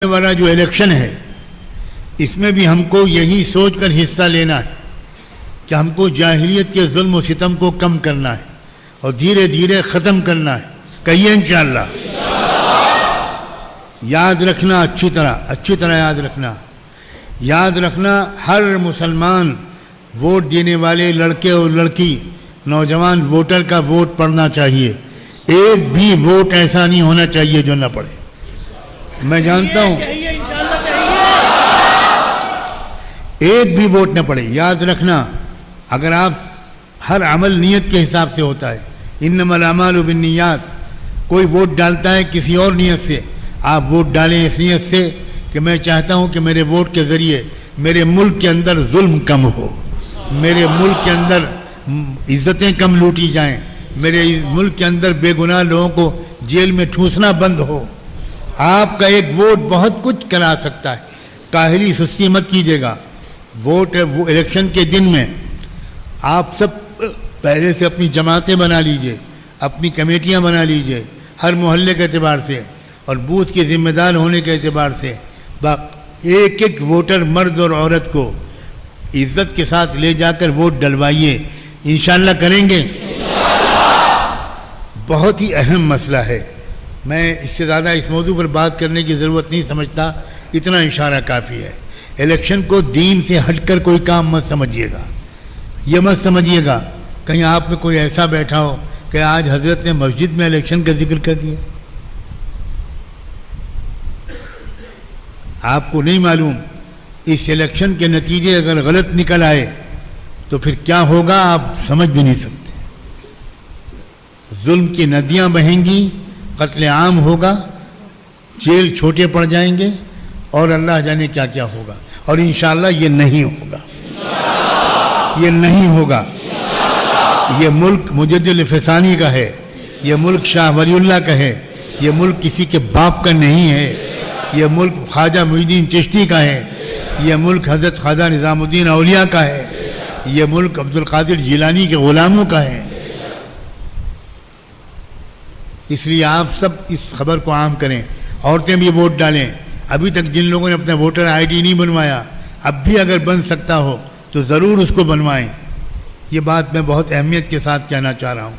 والا جو الیکشن ہے اس میں بھی ہم کو یہی سوچ کر حصہ لینا ہے کہ ہم کو جاہلیت کے ظلم و ستم کو کم کرنا ہے اور دھیرے دھیرے ختم کرنا ہے. کہیے انشاءاللہ. یاد رکھنا اچھی طرح یاد رکھنا ہر مسلمان ووٹ دینے والے لڑکے اور لڑکی نوجوان ووٹر کا ووٹ پڑھنا چاہیے. ایک بھی ووٹ ایسا نہیں ہونا چاہیے جو نہ پڑھے. میں جانتا ہوں ایک بھی ووٹ نہ پڑے. یاد رکھنا اگر آپ ہر عمل نیت کے حساب سے ہوتا ہے. انما الاعمال بالنیات. کوئی ووٹ ڈالتا ہے کسی اور نیت سے, آپ ووٹ ڈالیں اس نیت سے کہ میں چاہتا ہوں کہ میرے ووٹ کے ذریعے میرے ملک کے اندر ظلم کم ہو, میرے ملک کے اندر عزتیں کم لوٹی جائیں, میرے ملک کے اندر بے گناہ لوگوں کو جیل میں ٹھوسنا بند ہو. آپ کا ایک ووٹ بہت کچھ کرا سکتا ہے. کاہلی سستی مت کیجیے گا. ووٹ الیکشن کے دن میں آپ سب پہلے سے اپنی جماعتیں بنا لیجئے, اپنی کمیٹیاں بنا لیجئے ہر محلے کے اعتبار سے اور بوتھ کے ذمہ دار ہونے کے اعتبار سے. ایک ایک ووٹر مرد اور عورت کو عزت کے ساتھ لے جا کر ووٹ ڈلوائیے. انشاءاللہ کریں گے. بہت ہی اہم مسئلہ ہے. میں اس سے زیادہ اس موضوع پر بات کرنے کی ضرورت نہیں سمجھتا, اتنا اشارہ کافی ہے. الیکشن کو دین سے ہٹ کر کوئی کام مت سمجھیے گا. یہ مت سمجھیے گا کہیں آپ میں کوئی ایسا بیٹھا ہو کہ آج حضرت نے مسجد میں الیکشن کا ذکر کر دیا. آپ کو نہیں معلوم اس الیکشن کے نتیجے اگر غلط نکل آئے تو پھر کیا ہوگا آپ سمجھ بھی نہیں سکتے. ظلم کی ندیاں بہیں گی, قتل عام ہوگا, جیل چھوٹے پڑ جائیں گے اور اللہ جانے کیا کیا ہوگا. اور انشاءاللہ یہ نہیں ہوگا. یہ نہیں ہوگا. یہ ملک مجدد الفسانی کا ہے, یہ ملک شاہ ولی اللہ کا ہے, یہ ملک کسی کے باپ کا نہیں ہے, یہ ملک خواجہ محی الدین چشتی کا ہے, یہ ملک حضرت خواجہ نظام الدین اولیاء کا ہے, یہ ملک عبد القادر جیلانی کے غلاموں کا ہے. اس لیے آپ سب اس خبر کو عام کریں. عورتیں بھی ووٹ ڈالیں. ابھی تک جن لوگوں نے اپنا ووٹر آئی ڈی نہیں بنوایا, اب بھی اگر بن سکتا ہو تو ضرور اس کو بنوائیں. یہ بات میں بہت اہمیت کے ساتھ کہنا چاہ رہا ہوں.